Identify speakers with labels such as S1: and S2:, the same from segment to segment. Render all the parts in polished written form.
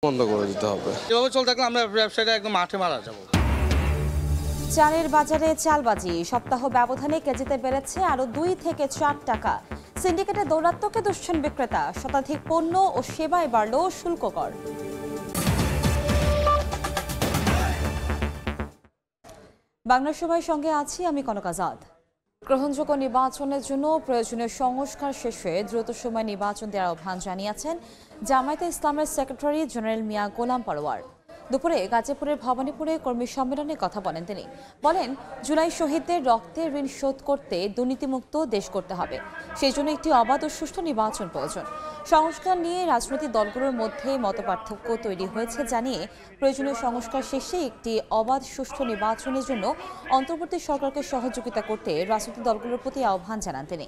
S1: বন্ধ করে দিতে হবে।
S2: এভাবে চলতে থাকলে আমরা ব্যবসাটা একদম মাঠে মারা যাবো।
S3: চালের বাজারে চালবাজি সপ্তাহ ব্যবধানে কেজিতে বেড়েছে আরো 2 থেকে 4 টাকা। সিন্ডিকেটে দৌরাত্ম্যকে দুষছেন বিক্রেতা। শতাধিক পণ্য ও সেবায় বাড়ল শুল্ক কর। বাংলা সময়ের সঙ্গে আছি আমি কনক আজাদ। গ্রহণযোগ্য নির্বাচনের জন্য প্রয়োজনীয় সংস্কার শেষে দ্রুত সময় নির্বাচন দেওয়ার আহ্বান জানিয়েছেন জামায়াতে ইসলামের সেক্রেটারি জেনারেল মিয়া গোলাম পরোয়ার। দুপুরে গাজীপুরের ভবানীপুরে কর্মী সম্মেলনে কথা বলেন তিনি। বলেন, জুলাই শহীদদের রক্তের ঋণ শোধ করতে দুর্নীতিমুক্ত দেশ করতে হবে। সেই জন্য একটি অবাধ ও সুষ্ঠু নির্বাচন প্রয়োজন। সংস্কার নিয়ে রাজনৈতিক দলগুলোর মধ্যে মতপার্থক্য তৈরি হয়েছে জানিয়ে প্রয়োজনীয় সংস্কার শেষে একটি অবাধ সুষ্ঠু নির্বাচনের জন্য অন্তর্বর্তী সরকারকে সহযোগিতা করতে রাজনৈতিক দলগুলোর প্রতি আহ্বান জানান তিনি।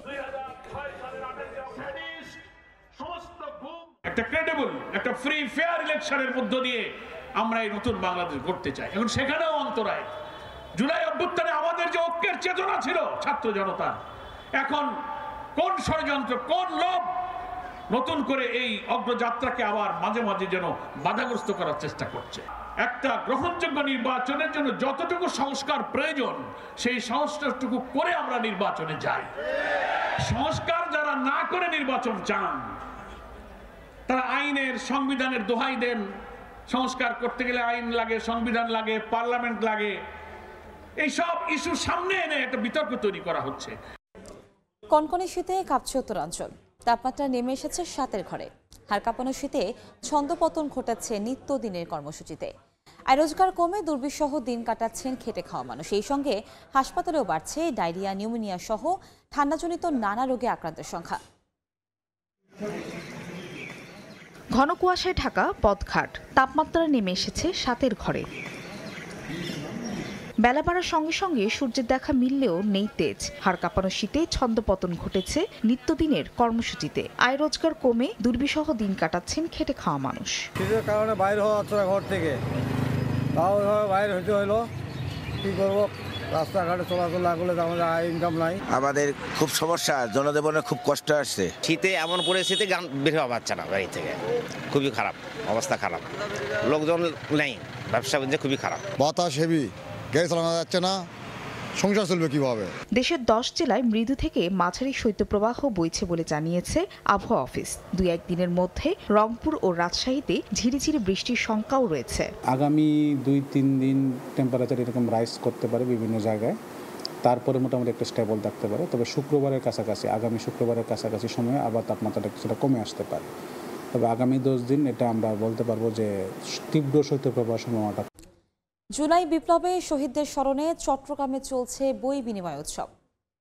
S4: একটা ক্রেডিবল, একটা ফ্রি ফেয়ার ইলেকশনের মধ্য দিয়ে আমরা এই নতুন বাংলাদেশ গড়তে চাই। এখন সেখানেও অন্তরায়। জুলাই অভ্যুত্থানে আমাদের যে ঐক্যের চেতনা ছিল ছাত্র জনতা, এখন কোন ষড়যন্ত্র, কোন লোভ নতুন করে এই অগ্রযাত্রাকে আবার মাঝে মাঝে যেন বাধাগ্রস্ত করার চেষ্টা করছে। একটা গ্রহণযোগ্য নির্বাচনের জন্য যতটুকু সংস্কার প্রয়োজন সেই সংস্কারটুকু করে আমরা নির্বাচনে যাই। সংস্কার যারা না করে নির্বাচন চান তারা আইনের, সংবিধানের দোহাই দেন। সংস্কার করতে গেলে আইন লাগে, সংবিধান লাগে, পার্লামেন্ট লাগে। এইসব ইস্যু সামনে এনে একটা বিতর্ক তৈরি করা হচ্ছে।
S3: কনকনে শীতে কাঁপছে উত্তরাঞ্চল। তাপমাত্রা নেমে এসেছে 7-এর ঘরে। হাড় কাঁপানো শীতে ছন্দপতন ঘটাচ্ছে নিত্যদিনের কর্মসূচিতে। আয় রোজগার কমে দুর্বিষহ দিন কাটাচ্ছেন খেটে খাওয়া মানুষ। এই সঙ্গে হাসপাতালেও বাড়ছে ডায়রিয়া, নিউমোনিয়া সহ ঠান্ডাজনিত নানা রোগে আক্রান্তের সংখ্যা।
S5: ঘন কুয়াশায় ঢাকা পথঘাট, তাপমাত্রা নেমে এসেছে 7-এর ঘরে। বেলা বাড়ার সঙ্গে সঙ্গে সূর্যের দেখা মিললেও নেই তেজ। হাড় কাঁপানো শীতে ছন্দপতন ঘটেছে নিত্যদিনের কর্মসূচিতে। আয় রোজগার কমে দুর্বিষহ দিন কাটাচ্ছেন খেটে খাওয়া মানুষ।
S6: শীতের কারণে বাইরে হওয়া হচ্ছে ঘর থেকে, তাও বাইরে হইতে হইলো। কি করবো, রাস্তাঘাটে চলাচল না করলে আমাদের আয় ইনকাম নাই।
S7: আমাদের খুব সমস্যা, জনজীবনে খুব কষ্ট আসছে। শীতে এমন পরিস্থিতি বের হওয়া পাচ্ছে না বাড়ি থেকে। খুবই খারাপ অবস্থা, খারাপ লোকজন নেই, ব্যবসা বাণিজ্য খুবই খারাপ।
S6: বাতাস হেভি, গাড়ি চালানো যাচ্ছে না, সংসার চলবে কিভাবে?
S5: দেশের 10 জেলায় মৃদু থেকে মাঝারি শৈত্যপ্রবাহ বইছে বলে জানিয়েছে আবহাওয়া অফিস। 2-1 দিনের মধ্যে রংপুর ও রাজশাহীতে ঝিরিঝিরি বৃষ্টির শঙ্কাও রয়েছে।
S8: আগামী 2-3 দিন টেম্পারেচার এরকম রাইজ করতে পারে বিভিন্ন জায়গায়, তারপরে মোটামুটি একটা স্টেবল থাকতে পারে। তবে আগামী শুক্রবারের কাছাকাছি সময়ে আবার তাপমাত্রাটা কিছুটা কমে আসতে পারে। তবে আগামী 10 দিন এটা আমরা বলতে পারবো যে তীব্র শৈত্যপ্রবাহ সম্ভাবনাটা।
S3: জুলাই বিপ্লবে শহীদদের স্মরণে চট্টগ্রামে চলছে বই বিনিময় উৎসব।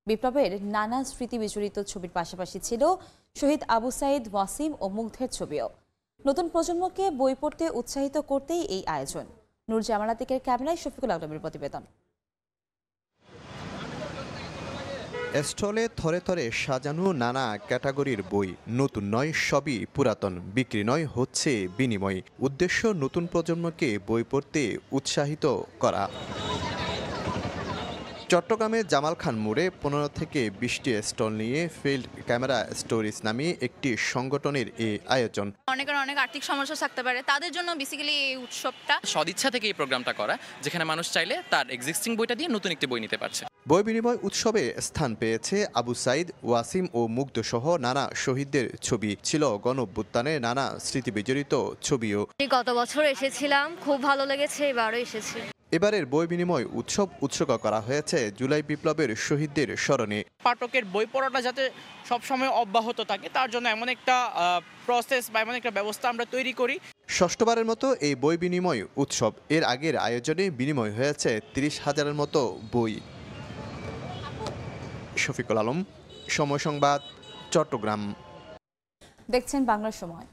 S3: বিপ্লবের নানা স্মৃতি বিজড়িত ছবির পাশাপাশি ছিল শহীদ আবু সাইদ, ওয়াসিম ও মুগ্ধের ছবিও। নতুন প্রজন্মকে বই পড়তে উৎসাহিত করতেই এই আয়োজন। নূর জামাল আতিকের ক্যামেরায় শফিকুল আলমের প্রতিবেদন।
S9: স্টলে থরে থরে সাজানো নানা ক্যাটাগরির বই। নতুন নয়, সবই পুরাতন। বিক্রি নয়, হচ্ছে বিনিময়। উদ্দেশ্য নতুন প্রজন্মকে বই পড়তে উৎসাহিত করা। চট্টগ্রামে জামাল খান মোড়ে 15 থেকে 20টি স্টল নিয়ে ফিল্ড ক্যামেরা স্টোরিজ নামে একটি সংগঠনের এই আয়োজন।
S10: অনেক আর্থিক সমস্যা থাকতে পারে, তাদের জন্য বেসিক্যালি এই উৎসবটা।
S11: সদিচ্ছা থেকে এই প্রোগ্রামটা করা, যেখানে মানুষ চাইলে তার এক্সিস্টিং বইটা দিয়ে নতুন একটি বই নিতে পারছে।
S9: বই বিনিময় উৎসবে স্থান পেয়েছে আবু সাইদ, ওয়াসিম ও মুগ্ধ সহ নানা শহীদদের ছবি। ছিল গণঅভ্যুত্থানে নানা স্মৃতি বিজড়িত ছবিও।
S10: গত বছর এসেছিলাম, খুব ভালো লেগেছে, এবারও এসেছি।
S9: এবারের বই বিনিময় উৎসব উৎসর্গ করা হয়েছে জুলাই বিপ্লবের শহীদদের স্মরণে।
S12: পাঠকের বই পড়াটা যাতে সবসময় অব্যাহত থাকে তার জন্য এমন একটা প্রসেস বা এমন একটা ব্যবস্থা আমরা তৈরি করি।
S9: ষষ্ঠবারের মতো এই বই বিনিময় উৎসব। এর আগের আয়োজনে বিনিময় হয়েছে 30,000-এর মতো বই। শফিকুল আলম, সময় সংবাদ, চট্টগ্রাম।
S3: দেখছেন বাংলা সময়।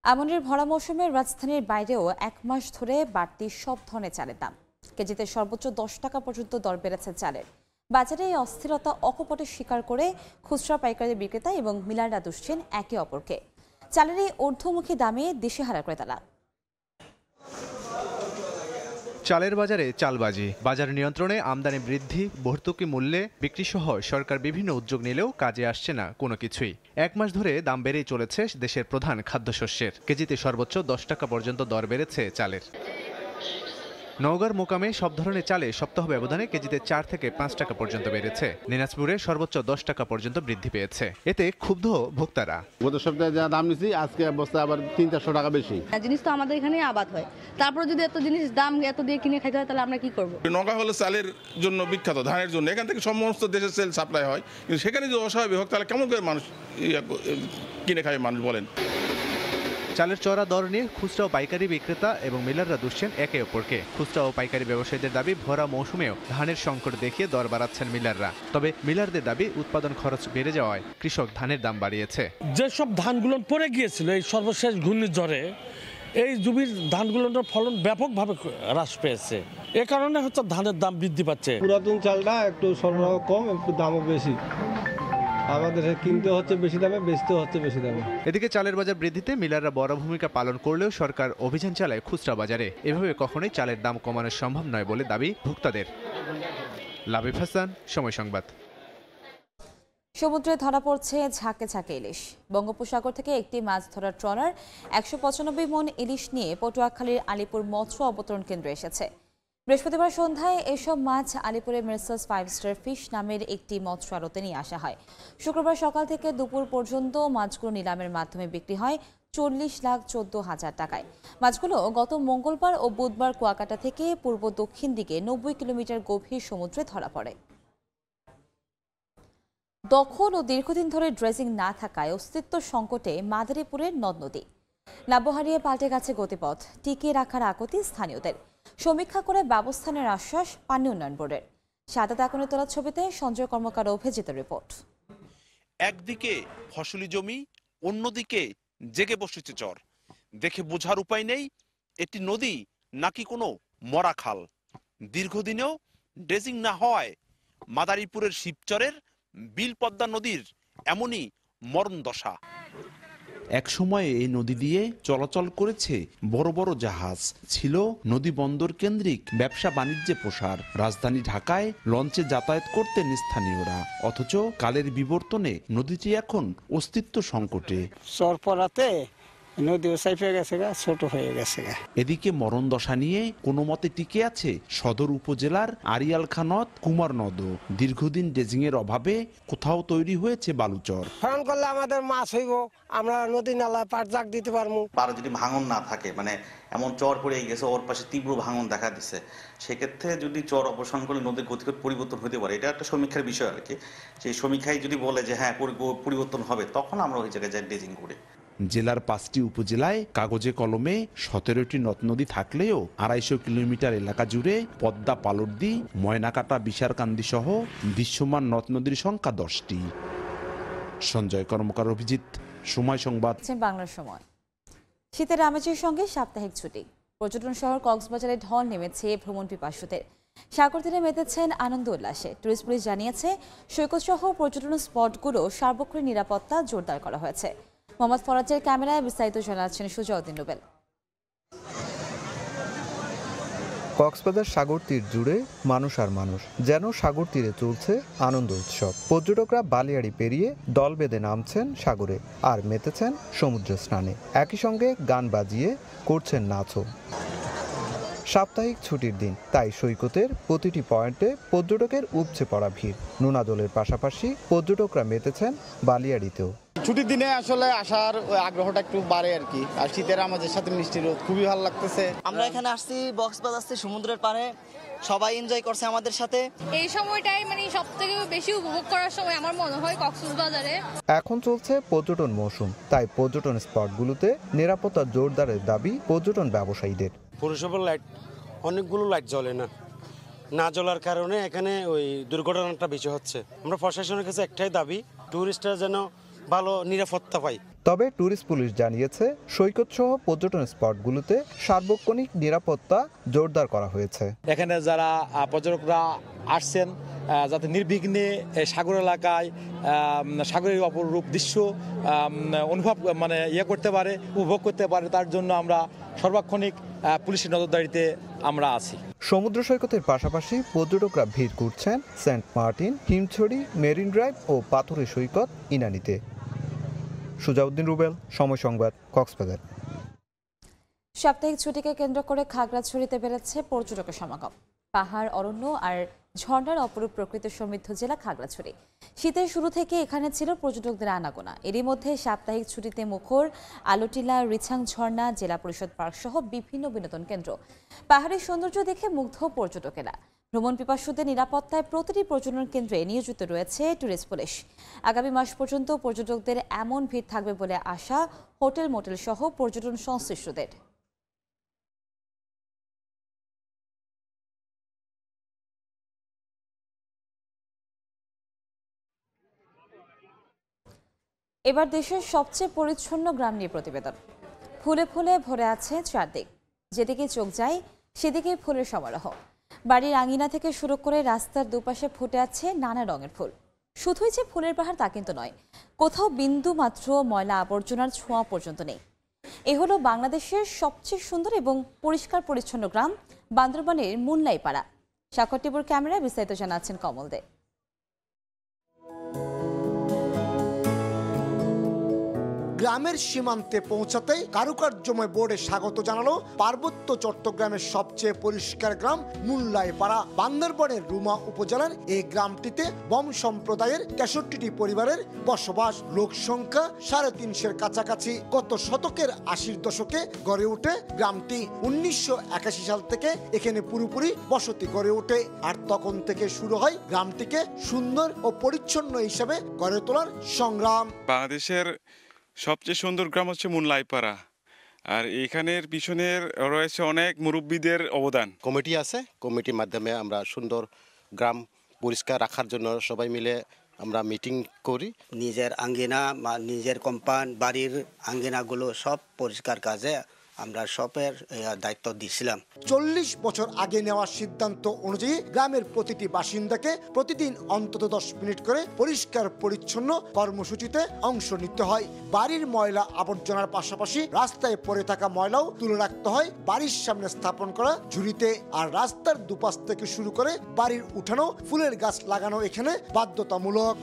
S3: আমনের ভরা মৌসুমে রাজধানীর বাইরেও 1 মাস ধরে বাড়তি সব ধরনের চালের দাম। কেজিতে সর্বোচ্চ 10 টাকা পর্যন্ত দর বেড়েছে চালের। বাজারে এই অস্থিরতা অকপটে স্বীকার করে খুচরা পাইকারি বিক্রেতা এবং মিলাররা দুষছেন একে অপরকে। চালের এই ঊর্ধ্বমুখী দামে দিশেহারা ক্রেতারা।
S9: চালের বাজারে চালবাজি, বাজার নিয়ন্ত্রণে আমদানি বৃদ্ধি, ভর্তুকি মূল্যে বিক্রিসহ সরকার বিভিন্ন উদ্যোগ নিলেও কাজে আসছে না কোনো কিছুই। 1 মাস ধরে দাম বেড়েই চলেছে দেশের প্রধান খাদ্যশস্যের। কেজিতে সর্বোচ্চ 10 টাকা পর্যন্ত দর বেড়েছে চালের। নওগাঁর মোকামে সব ধরনের চালে সপ্তাহ ব্যবধানে কেজিতে 4 থেকে 5 টাকা পর্যন্ত বেড়েছে। দিনাজপুরে সর্বোচ্চ 10 টাকা পর্যন্ত বৃদ্ধি পেয়েছে। এতে ক্ষুব্ধ ভোক্তারা।
S1: গত সপ্তাহে যা দাম নিছি আজকে বস্তা আবার 300-400 টাকা বেশি।
S13: জিনিস তো আমাদের এখানে আবাদ হয়, তারপরে যদি এত জিনিস দাম এত দিয়ে কিনে খাইতে হয় তাহলে আমরা কি করব?
S14: নওগাঁ হলো চালের জন্য বিখ্যাত, ধানের জন্য। এখান থেকে সমস্ত দেশের সেল সাপ্লাই হয়, কিন্তু সেখানে যদি অস্বাভাবিক হোক তাহলে কেমন করে মানুষ কিনে খায় মানুষ বলেন।
S9: চালের চড়া দর নিয়ে খুচরা ও পাইকারি বিক্রেতা এবং মিলাররা দুষছেন একে অপরকে। খুচরা ও পাইকারি ব্যবসায়ীদের দাবি, ভরা মৌসুমেও ধানের সংকট দেখিয়ে দর বাড়াচ্ছেন মিলাররা। তবে মিলারদের দাবি, উৎপাদন খরচ বেড়ে যাওয়ায় কৃষক ধানের দাম বাড়িয়েছে।
S15: যেসব ধানগুলো পড়ে গিয়েছিল এই সর্বশেষ ঘূর্ণিঝড়ে, এই জমির ধানগুলোর ফলন ব্যাপকভাবে হ্রাস পেয়েছে। এ কারণে হচ্ছে ধানের দাম বৃদ্ধি পাচ্ছে।
S6: পুরাতন চালটা একটু সরবরাহ কম, একটু দামও বেশি। আমাদের কিনতে হচ্ছে বেশি দামে, বেচতে হচ্ছে বেশি দামে।
S9: এদিকে চালের বাজার বৃদ্ধিতে মিলাররা বড় ভূমিকা পালন করলেও সরকার অভিযান চালায় খুচরা বাজারে। এভাবে কখনোই চালের দাম কমানো সম্ভব নয় বলে দাবি ভোক্তাদের। লাবিব হাসান, সময় সংবাদ।
S3: সমুদ্রে ধরা পড়ছে ঝাঁকে ঝাঁকে ইলিশ। বঙ্গোপসাগর থেকে একটি মাছ ধরার ট্রলার 195 মণ ইলিশ নিয়ে পটুয়াখালীর আলিপুর মৎস্য অবতরণ কেন্দ্রে এসেছে। বৃহস্পতিবার সন্ধ্যায় এসব মাছ আলিপুরের মেসার্স 5 স্টার ফিশ নামের একটি মৎস্য আড়তে নিয়ে আসা হয়। শুক্রবার সকাল থেকে দুপুর পর্যন্ত মাছগুলো নিলামের মাধ্যমে বিক্রি হয় 40,14,000 টাকায়। মাছগুলো গত মঙ্গলবার ও বুধবার কুয়াকাটা থেকে পূর্ব দক্ষিণ দিকে 90 কিলোমিটার গভীর সমুদ্রে ধরা পড়ে। দখল ও দীর্ঘদিন ধরে ড্রেজিং না থাকায় অস্তিত্ব সংকটে মাদারীপুরের নদ নদী। নাব্য হারিয়ে পাল্টে গেছে গতিপথ, টিকিয়ে রাখার আকুতি স্থানীয়দের। সমীক্ষা করে ব্যবস্থা নেওয়ার আশ্বাস পানি উন্নয়ন বোর্ডের। সাদা দাকনে তোলা ছবিতে সঞ্জয় কর্মকার অভিজিত রিপোর্ট।
S16: একদিকে ফসলি জমি, অন্যদিকে জেগে বসেছে চর। দেখে বোঝার উপায় নেই এটি নদী নাকি কোনো মরা খাল। দীর্ঘদিনেও ড্রেজিং না হওয়ায় মাদারীপুরের শিবচরের বিলপদ্মা নদীর এমনই মরণ দশা। এক সময়ে এই নদী দিয়ে চলাচল করেছে বড় বড় জাহাজ, ছিল নদী বন্দর কেন্দ্রিক ব্যবসা বাণিজ্যে প্রসার। রাজধানী ঢাকায় লঞ্চে যাতায়াত করতেন স্থানীয়রা, অথচ কালের বিবর্তনে নদীটি এখন অস্তিত্ব সংকটে।
S17: চরপড়াতে নদী সাইফে গেছে, ছোট হয়ে গেছে।
S16: এদিকে মরণ দশা নিয়ে কোনো মতে টিকে আছে সদর উপজেলার আরিয়াল খাঁ নদ, কুমার নদ। দীর্ঘদিন ড্রেজিং এর অভাবে কোথাও তৈরি হয়েছে বালুচর।
S17: ফার্ম করলে আমাদের মাছ হইব, আমরা নদী নালা পাট জাগ দিতে পারবো।
S18: পাড়ে যদি ভাঙন না থাকে, মানে এমন চর পড়ে গেছে ওর পাশে তীব্র ভাঙন দেখা দিচ্ছে, সেক্ষেত্রে যদি চর অপসারণ করলে নদীর গতিপথ পরিবর্তন হতে পারে। এটা একটা সমীক্ষার বিষয় আর কি। সেই সমীক্ষায় যদি বলে যে হ্যাঁ পরিবর্তন হবে, তখন আমরা ওই জায়গায় যাই ড্রেজিং করি।
S16: জেলার 5টি উপজেলায় কাগজে কলমে 17টি নদ নদী থাকলেও 250 কিলোমিটার এলাকা জুড়ে পদ্মা, পালড়দি, ময়নাকাটা, বিশারকান্দি সহ দৃশ্যমান নদ নদীর সংখ্যা 10টি। সঞ্জয় কর্মকার, অভিজিৎ, সময় সংবাদ।
S3: বাংলার সময়। শীতের আমেজের সঙ্গে সাপ্তাহিক ছুটি। পর্যটন শহর কক্সবাজারে ঢল নেমেছে ভ্রমণ পিপাসুদের। সাগর তীরে মেতেছেন আনন্দ উল্লাসে। টুরিস্ট পুলিশ জানিয়েছে, সৈকত সহ পর্যটন স্পটগুলো সার্বক্ষণিক নিরাপত্তা জোরদার করা হয়েছে। মোহাম্মদ ফরাজের ক্যামেরায় বিস্তারিত জানাচ্ছেন সুজাউদ্দিন রুবেল।
S19: কক্সবাজার সাগর তীর জুড়ে মানুষ আর মানুষ, যেন সাগর তীরে চলছে আনন্দ উৎসব। পর্যটকরা বালিয়াড়ি পেরিয়ে দল বেঁধে নামছেন সাগরে আর মেতেছেন সমুদ্র স্নানে। একই সঙ্গে গান বাজিয়ে করছেন নাচও। সাপ্তাহিক ছুটির দিন, তাই সৈকতের প্রতিটি পয়েন্টে পর্যটকের উপচে পড়া ভিড়। নোনা জলের পাশাপাশি পর্যটকরা মেতেছেন বালিয়াড়িতেও।
S20: ছুটির দিনে আসলে আসার আগ্রহটা একটু বাড়ে আর কি। আর শীতের আমাদের সাথে মিষ্টি রোদ, খুবই ভালো লাগতেছে।
S21: আমরা এখানে আসছি কক্সবাজার আসছি সমুদ্রের পাড়ে, সবাই এনজয় করছে আমাদের সাথে।
S10: এই সময়টাই মানে সবথেকে বেশি উপভোগ করার সময় আমার মনে হয় কক্সবাজারে।
S19: এখন চলছে পর্যটন মৌসুম, তাই পর্যটন স্পটগুলোতে নিরাপত্তা জোরদারের দাবি পর্যটন ব্যবসায়ীদের।
S22: পৌরসভার লাইট, অনেকগুলো লাইট জ্বলে না জ্বলার কারণে এখানে ওই দুর্ঘটনাটা বেশি হচ্ছে। আমরা প্রশাসনের কাছে একটাই দাবি, টুরিস্টরা যেন ভালো নিরাপত্তা পায়।
S19: তবে টুরিস্ট পুলিশ জানিয়েছে, সৈকত সহ পর্যটন স্পটগুলোতে সার্বক্ষণিক নিরাপত্তা জোরদার করা হয়েছে।
S22: এখানে যারা পর্যটকরা আসছেন
S2: যাতে নির্বিঘ্নে সাগর এলাকায় সাগরের অপরূপ দৃশ্য অনুভব করতে পারে, উপভোগ করতে পারে, তার জন্য আমরা সর্বাক্ষণিক পুলিশের নজরদারিতে আমরা আছি।
S19: সমুদ্র সৈকতের পাশাপাশি পর্যটকরা ভিড় করছেন saint Martin, Himchari, marine drive ও পাথুরে সৈকত ইনানিতে। সুজাউদ্দিন রুবেল, সময় সংবাদ, কক্সবাজার।
S3: সাপ্তাহিক ছুটিকে কেন্দ্র করে খাগড়াছড়িতে বেড়েছে পর্যটকের সমাগম। পাহাড়, অরণ্য আর ঝর্ণার অপরূপ প্রকৃতি সমৃদ্ধ জেলা খাগড়াছড়ি। শীতের শুরু থেকে এখানে ছিল পর্যটকদের আনাগোনা। এরই মধ্যে সাপ্তাহিক ছুটিতে মুখর আলোটিলা, রিছাং ঝর্ণা, জেলা পরিষদ পার্ক সহ বিভিন্ন বিনোদন কেন্দ্র। পাহাড়ের সৌন্দর্য দেখে মুগ্ধ পর্যটকেরা। ভ্রমণ পিপাসুদের নিরাপত্তায় প্রতিটি পর্যটন কেন্দ্রে নিয়োজিত রয়েছে ট্যুরিস্ট পুলিশ। আগামী মাস পর্যন্ত পর্যটকদের এমন ভিড় থাকবে বলে আশা হোটেল, মোটেল সহ পর্যটন সংশ্লিষ্টদের। এবার দেশের সবচেয়ে পরিচ্ছন্ন গ্রাম নিয়ে প্রতিবেদন। ফুলে ফুলে ভরে আছে চারদিক, যেদিকে চোখ যায় সেদিকে ফুলের সমারোহ। বাড়ির আঙিনা থেকে শুরু করে রাস্তার দুপাশে ফুটে আছে নানা রঙের ফুল। শুধুই যে ফুলের পাহাড় তা কিন্তু নয়, কোথাও বিন্দু মাত্র ময়লা আবর্জনার ছোঁয়া পর্যন্ত নেই। এ হলো বাংলাদেশের সবচেয়ে সুন্দর এবং পরিষ্কার পরিচ্ছন্ন গ্রাম বান্দরবানের মুনলাই পাড়া। স্বাক্ষর টিপুর ক্যামেরায় বিস্তারিত জানাচ্ছেন কমল দে।
S4: গ্রামের সীমান্তে পৌঁছাতেই কারুকার্যময় বোর্ডে স্বাগত জানালো পার্বত্য চট্টগ্রামের সবচেয়ে পরিষ্কার গ্রাম মুনলাই পাড়া। বান্দরবানের রুমা উপজেলার এই গ্রামটিতে বম সম্প্রদায়ের ৬৩টি পরিবারের বসবাস। লোক সংখ্যা ৩৫০-এর কাছাকাছি। গত শতকের ৮০ দশকে গড়ে ওঠে গ্রামটি। ১৯৮১ সাল থেকে এখানে পুরোপুরি বসতি গড়ে ওঠে। আর তখন থেকে শুরু হয় গ্রামটিকে সুন্দর ও পরিচ্ছন্ন হিসেবে গড়ে তোলার সংগ্রাম।
S23: বাংলাদেশের সবচেয়ে সুন্দর গ্রাম হচ্ছে মুনলাই পাড়া, আর এখানের পিছনের রয়েছে অনেক মুরব্বীদের অবদান।
S24: কমিটি আছে, কমিটির মাধ্যমে আমরা সুন্দর গ্রাম পরিষ্কার রাখার জন্য সবাই মিলে আমরা মিটিং করি।
S25: নিজের আঙ্গিনা, নিজের কম্পাউন্ড, বাড়ির আঙ্গিনাগুলো সব পরিষ্কার কাজে আমরা সবের দায়িত্ব দিয়েছিলাম।
S4: ৪০ বছর আগে নেওয়া সিদ্ধান্ত অনুযায়ী গ্রামের প্রতিটি বাসিন্দাকে প্রতিদিন অন্তত ১০ মিনিট করে পরিষ্কার পরিচ্ছন্ন কর্মসূচিতে অংশ নিতে হয়। বাড়ির ময়লা আবর্জনার পাশাপাশি রাস্তায় পড়ে থাকা ময়লাও তুলে রাখতে হয় বাড়ির সামনে স্থাপন করা ঝুড়িতে। আর রাস্তার দুপাশ থেকে শুরু করে বাড়ির উঠানো ফুলের গাছ লাগানো এখানে বাধ্যতামূলক।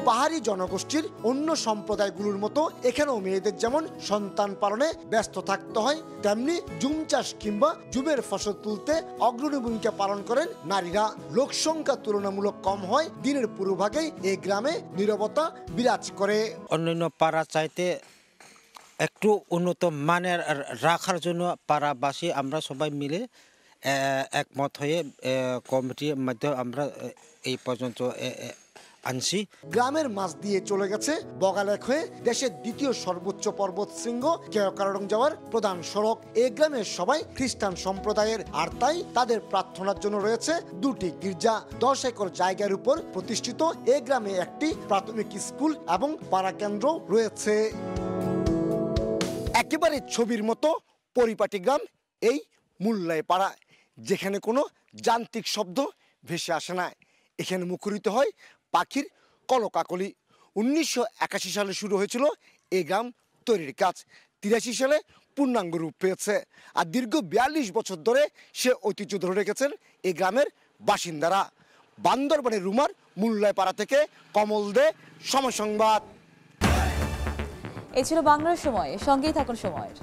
S4: পাহাড়ি জনগোষ্ঠীর অন্য সম্প্রদায়গুলোর মতো এখানেও মেয়েদের যেমন সন্তান পালনে ব্যস্ত থাকতে হয়, তেমনি জুম চাষ কিংবা জুমের ফসল তুলতে অগ্রণী ভূমিকা পালন করেন নারীরা। লোক সংখ্যা তুলনামূলক কম হয় দিনের পুরোভাগেই এই গ্রামে নীরবতা বিরাজ করে।
S25: অন্যান্য পাড়া চাইতে একটু উন্নত মানের রাখার জন্য পাড়াবাসী আমরা সবাই মিলে একমত হয়ে কমিটির মাধ্যমে আমরা এই পর্যন্ত আনছি।
S4: গ্রামের মাঝ দিয়ে চলে গেছে বগালেক হয়ে দেশের দ্বিতীয় সর্বোচ্চ পর্বত শৃঙ্গ কেওকারং যাওয়ার প্রধান সড়ক। এই গ্রামের সবাই খ্রিস্টান সম্প্রদায়ের, আর তাই তাদের প্রার্থনার জন্য রয়েছে দুটি গির্জা। ১০ একর জায়গার উপর প্রতিষ্ঠিত এই গ্রামে একটি প্রাথমিক স্কুল এবং পাড়া কেন্দ্র রয়েছে। একেবারে ছবির মতো পরিপাটি গ্রাম এই মুনলাই পাড়া, যেখানে কোনো যান্ত্রিক শব্দ ভেসে আসে না। এখানে মুখরিত হয় পাখির কলকাকলি। ১৯৮১ সালে শুরু হয়েছিল এই গ্রাম তৈরির কাজ। ৮৩ সালে পূর্ণাঙ্গ রূপ পেয়েছে। আর দীর্ঘ ৪২ বছর ধরে সে ঐতিহ্য ধরে রেখেছেন এই গ্রামের বাসিন্দারা। বান্দরবানের রুমার মুনলাই পাড়া থেকে কমল দে, সময় সংবাদ।
S3: এই ছিল বাংলার সময়। সঙ্গেই থাকুন সময়ের।